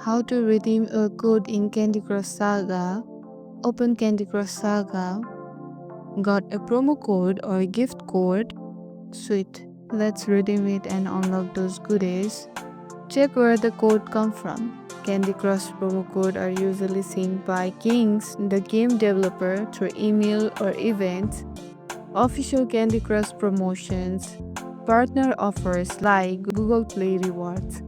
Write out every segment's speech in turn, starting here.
how to redeem a code in Candy Crush Saga. Open Candy Crush Saga. Got a promo code or gift code? Sweet. Let's redeem it and unlock those goodies. Check where the code come from. Candy Crush promo code are usually sent by Kings, the game developer, through email or events, official Candy Crush promotions, partner offers like Google Play rewards.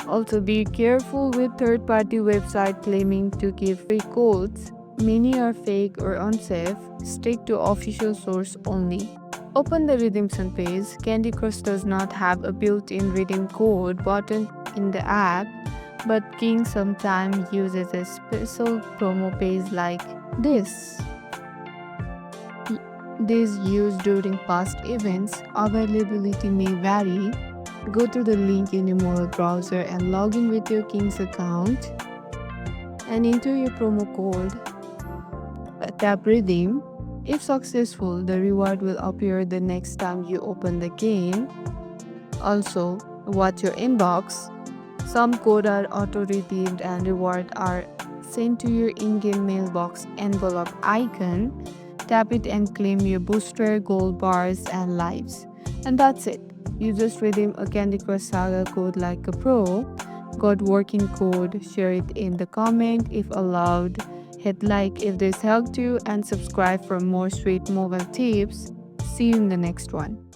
Also, be careful with third-party websites claiming to give free codes. Many are fake or unsafe. Stick to official source only. Open the redemption page. Candy Crush does not have a built-in redeem code button in the app, but King sometimes uses a special promo page like this. This used during past events. Availability may vary. Go to the link in your mobile browser and log in with your King's account and enter your promo code. Tap redeem. If successful, the reward will appear the next time you open the game. Also, watch your inbox. Some codes are auto-redeemed and rewards are sent to your in-game mailbox envelope icon. Tap it and claim your booster, gold bars, and lives. And that's it. You just redeem a Candy Crush Saga code like a pro. Got working code? Share it in the comment if allowed. Hit like if this helped you and subscribe for more sweet mobile tips. See you in the next one.